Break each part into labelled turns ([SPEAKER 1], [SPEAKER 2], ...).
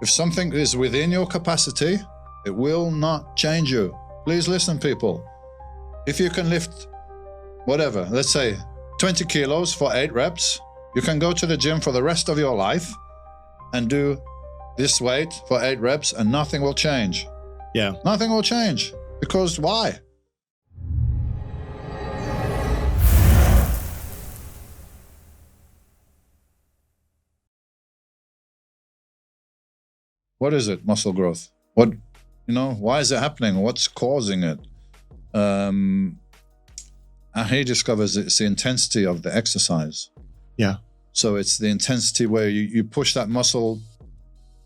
[SPEAKER 1] If something is within your capacity, it will not change you. Please listen, people. If you can lift whatever, let's say 20 kilos for 8 reps, you can go to the gym for the rest of your life and do this weight for 8 reps and nothing will change.
[SPEAKER 2] Yeah.
[SPEAKER 1] Nothing will change. Because why? What is it, muscle growth? Why is it happening? What's causing it? And he discovers it's the intensity of the exercise.
[SPEAKER 2] Yeah. So
[SPEAKER 1] it's the intensity where you push that muscle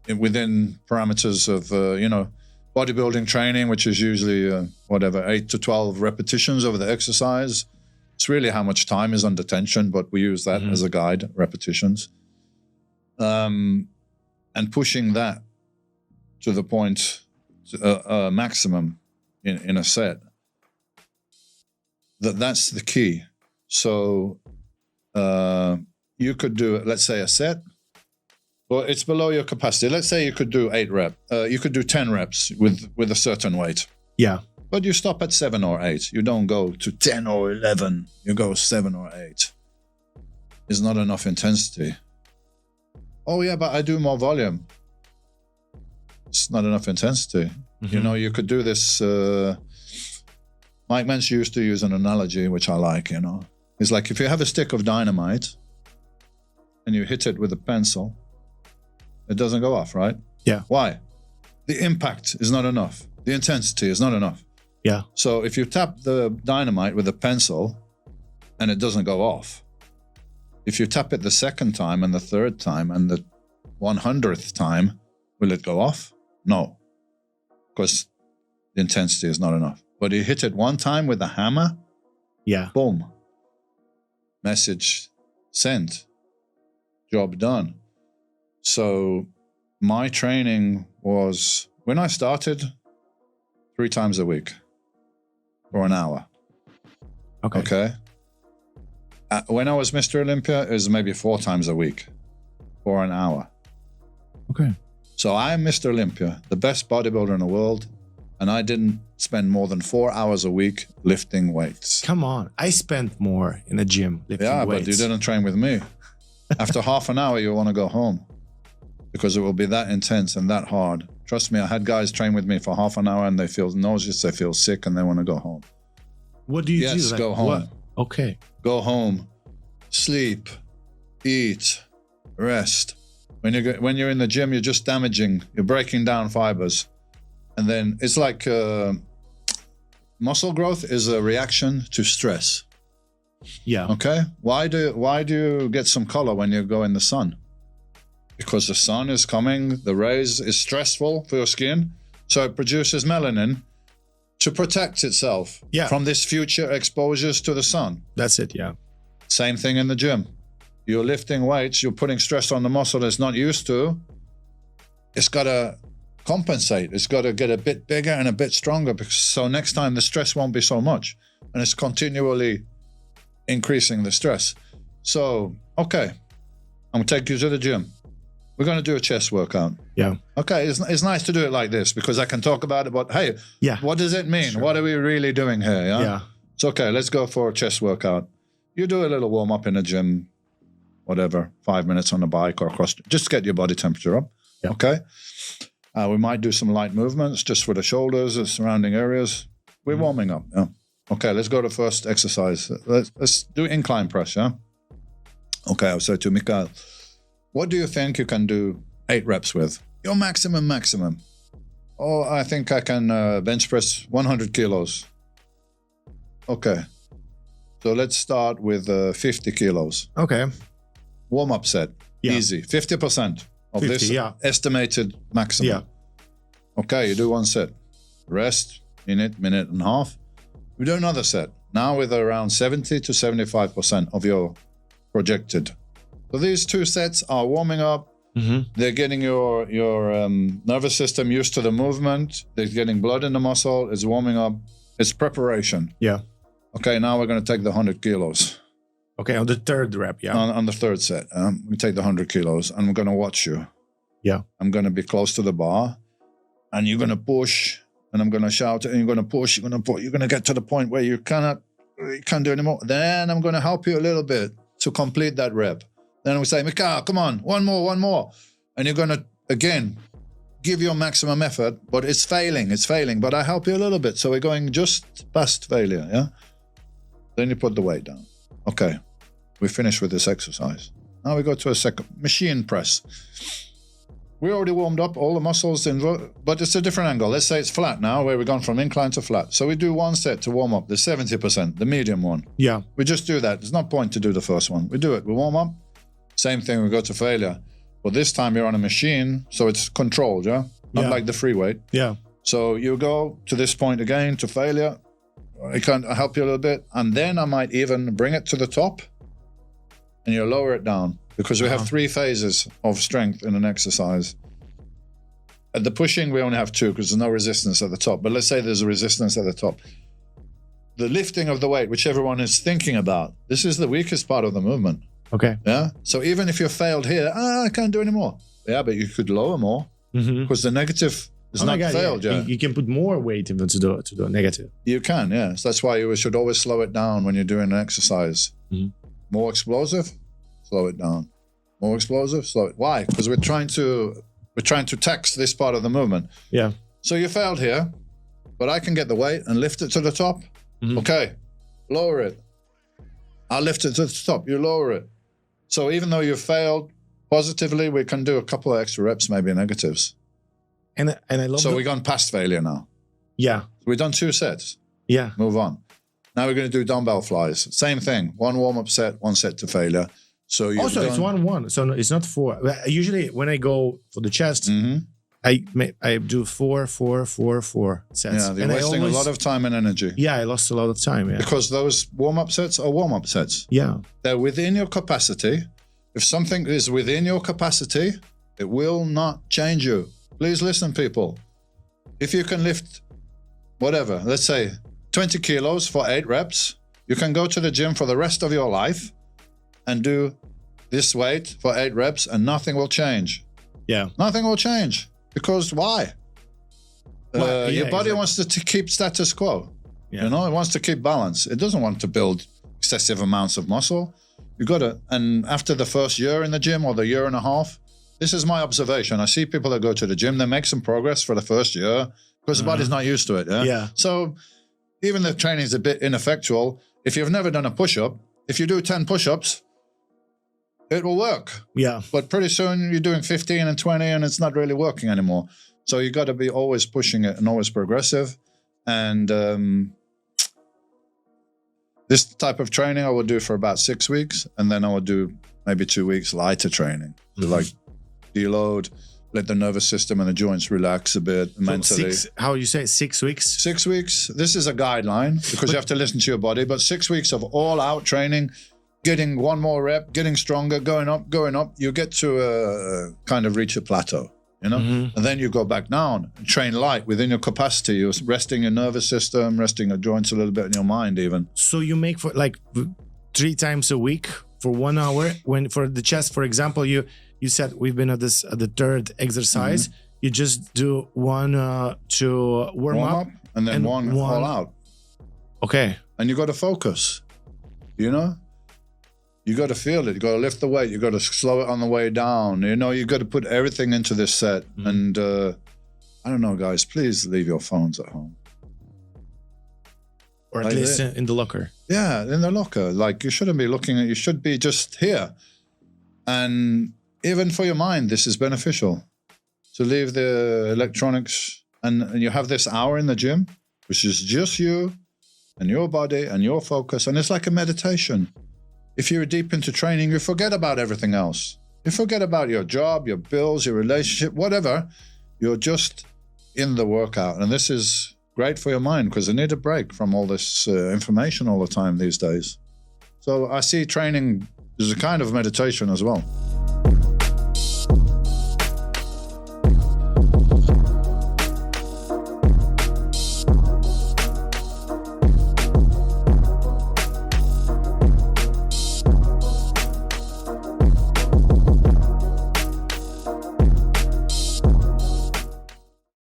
[SPEAKER 1] within parameters of, bodybuilding training, which is usually, 8 to 12 repetitions over the exercise. It's really how much time is under tension, but we use that as a guide, repetitions. And pushing that to the point, maximum in a set. That's the key. So you could do, let's say, a set. Well, it's below your capacity. Let's say you could do 8 reps. You could do 10 reps with a certain weight.
[SPEAKER 2] Yeah.
[SPEAKER 1] But you stop at 7 or 8. You don't go to 10 or 11. You go 7 or 8. It's not enough intensity. Oh, yeah, but I do more volume. It's not enough intensity. Mm-hmm. You could do this. Mike Mensch used to use an analogy, which I like, It's like if you have a stick of dynamite and you hit it with a pencil, it doesn't go off, right?
[SPEAKER 2] Yeah.
[SPEAKER 1] Why? The impact is not enough. The intensity is not enough.
[SPEAKER 2] Yeah.
[SPEAKER 1] So if you tap the dynamite with a pencil and it doesn't go off, if you tap it the second time and the third time and the 100th time, will it go off? No, because the intensity is not enough. But you hit it one time with a hammer,
[SPEAKER 2] yeah,
[SPEAKER 1] boom, message sent, job done. So my training was, when I started, 3 times a week for an hour. Okay. When I was Mr. Olympia, it was maybe 4 times a week for an hour.
[SPEAKER 2] Okay.
[SPEAKER 1] So I'm Mr. Olympia, the best bodybuilder in the world, and I didn't spend more than 4 hours a week lifting weights.
[SPEAKER 2] Come on. I spent more in a gym lifting weights.
[SPEAKER 1] Yeah, but you didn't train with me. After half an hour, you want to go home because it will be that intense and that hard. Trust me, I had guys train with me for half an hour and they feel nauseous, they feel sick, and they want to go home.
[SPEAKER 2] What do you do?
[SPEAKER 1] Yes, go home.
[SPEAKER 2] What? Okay.
[SPEAKER 1] Go home, sleep, eat, rest. When you're in the gym, you're just damaging, you're breaking down fibers. And then it's like muscle growth is a reaction to stress.
[SPEAKER 2] Yeah.
[SPEAKER 1] Okay. Why do you get some color when you go in the sun? Because the sun is coming, the rays is stressful for your skin, so it produces melanin to protect itself from this future exposures to the sun.
[SPEAKER 2] That's it, yeah.
[SPEAKER 1] Same thing in the gym. You're lifting weights, you're putting stress on the muscle it's not used to. It's got to compensate. It's got to get a bit bigger and a bit stronger, so next time the stress won't be so much. And it's continually increasing the stress. So, okay, I'm going to take you to the gym. We're going to do a chest workout.
[SPEAKER 2] Yeah.
[SPEAKER 1] Okay, it's nice to do it like this because I can talk about it, but hey, what does it mean? Sure. What are we really doing here? Yeah. It's okay, let's go for a chest workout. You do a little warm up in the gym, whatever, 5 minutes on the bike or across, just to get your body temperature up. Yeah. Okay. We might do some light movements just for the shoulders, the surrounding areas. We're warming up. Yeah. Okay, let's go to first exercise. Let's do incline press. Yeah. Okay, I'll say to Mikael, what do you think you can do 8 reps with? Your maximum. Oh, I think I can bench press 100 kilos. Okay. So let's start with 50 kilos.
[SPEAKER 2] Okay.
[SPEAKER 1] Warm-up set. Yeah. Easy. 50% of 50, this estimated maximum. Yeah. Okay, you do 1 set. Rest, minute and a half. We do another set. Now with around 70 to 75% of your projected. So these 2 sets are warming up. Mm-hmm. They're getting your nervous system used to the movement. They're getting blood in the muscle. It's warming up. It's preparation.
[SPEAKER 2] Yeah.
[SPEAKER 1] Okay, now we're going to take the 100 kilos.
[SPEAKER 2] Okay, on the 3rd rep, yeah.
[SPEAKER 1] On the 3rd set. We take the 100 kilos and we're going to watch you.
[SPEAKER 2] Yeah.
[SPEAKER 1] I'm going to be close to the bar, and you're going to push, and I'm going to shout, and you're going to push, you're going to push, you're going to get to the point where you can't do anymore. Then I'm going to help you a little bit to complete that rep. Then we say, Mika, come on, one more. And you're going to, again, give your maximum effort, but it's failing, but I help you a little bit. So we're going just past failure, yeah? Then you put the weight down. Okay, we finish with this exercise. Now we go to a second, machine press. We already warmed up all the muscles, but it's a different angle. Let's say it's flat now, where we've gone from incline to flat. So we do one set to warm up, the 70%, the medium one.
[SPEAKER 2] Yeah.
[SPEAKER 1] We just do that. There's no point to do the first one. We do it, we warm up. Same thing, we go to failure. But this time you're on a machine, so it's controlled, yeah? Not like the free weight.
[SPEAKER 2] Yeah.
[SPEAKER 1] So you go to this point again, to failure. I can help you a little bit. And then I might even bring it to the top, and you lower it down. Because we have 3 phases of strength in an exercise. At the pushing, we only have 2 because there's no resistance at the top. But let's say there's a resistance at the top. The lifting of the weight, which everyone is thinking about, this is the weakest part of the movement.
[SPEAKER 2] Okay.
[SPEAKER 1] Yeah. So even if you failed here, I can't do any more. Yeah, but you could lower more because the negative is not failed. Yeah.
[SPEAKER 2] You can put more weight even to the negative.
[SPEAKER 1] You can, yeah. So that's why you should always slow it down when you're doing an exercise. More explosive. Slow it down. More explosive, slow it. Why? Because we're trying to tax this part of the movement.
[SPEAKER 2] Yeah.
[SPEAKER 1] So you failed here, but I can get the weight and lift it to the top. Okay, lower it. I'll lift it to the top. You lower it. So even though you failed positively, we can do a couple of extra reps, maybe negatives.
[SPEAKER 2] And I love.
[SPEAKER 1] So we've gone past failure now.
[SPEAKER 2] Yeah.
[SPEAKER 1] We've done 2 sets.
[SPEAKER 2] Yeah.
[SPEAKER 1] Move on. Now we're going to do dumbbell flies. Same thing. 1 warm-up set, 1 set to failure. So
[SPEAKER 2] also it's 1-1. So it's not 4. Usually when I go for the chest, I do 4 sets.
[SPEAKER 1] Yeah, you're wasting a lot of time and energy.
[SPEAKER 2] Yeah, I lost a lot of time. Yeah.
[SPEAKER 1] Because those warm-up sets are warm-up sets.
[SPEAKER 2] Yeah.
[SPEAKER 1] They're within your capacity. If something is within your capacity, it will not change you. Please listen, people. If you can lift whatever, let's say 20 kilos for 8 reps, you can go to the gym for the rest of your life and do this weight for 8 reps and nothing will change.
[SPEAKER 2] Yeah.
[SPEAKER 1] Nothing will change. Because why? Your body wants to keep status quo. Yeah. You know, it wants to keep balance. It doesn't want to build excessive amounts of muscle. You got to, and after the first year in the gym or the year and a half, this is my observation. I see people that go to the gym, they make some progress for the first year because the body's not used to it. Yeah. So even the training is a bit ineffectual. If you've never done a push-up, if you do 10 push-ups, it will work.
[SPEAKER 2] Yeah.
[SPEAKER 1] But pretty soon you're doing 15 and 20 and it's not really working anymore. So you got to be always pushing it and always progressive. And this type of training I would do for about 6 weeks. And then I would do maybe 2 weeks lighter training. Like deload, let the nervous system and the joints relax a bit mentally.
[SPEAKER 2] How you say 6 weeks?
[SPEAKER 1] 6 weeks. This is a guideline because you have to listen to your body. But 6 weeks of all-out training, getting 1 more rep, getting stronger, going up, you get to kind of reach a plateau, you know? And then you go back down, train light within your capacity. You're resting your nervous system, resting your joints a little bit in your mind even.
[SPEAKER 2] So you make for like 3 times a week for 1 hour. When for the chest, for example, you said we've been at the 3rd exercise. You just do 1 to warm up
[SPEAKER 1] and then one all out.
[SPEAKER 2] Okay.
[SPEAKER 1] And you got to focus, you know? You got to feel it. You got to lift the weight. You got to slow it on the way down. You know, you got to put everything into this set. And I don't know, guys, please leave your phones at home.
[SPEAKER 2] Or at least in the locker.
[SPEAKER 1] Yeah, in the locker. Like you shouldn't be looking at, you should be just here. And even for your mind, this is beneficial. To leave the electronics and you have this hour in the gym, which is just you and your body and your focus. And it's like a meditation. If you're deep into training, you forget about everything else. You forget about your job, your bills, your relationship, whatever. You're just in the workout. And this is great for your mind because you need a break from all this information all the time these days. So I see training as a kind of meditation as well.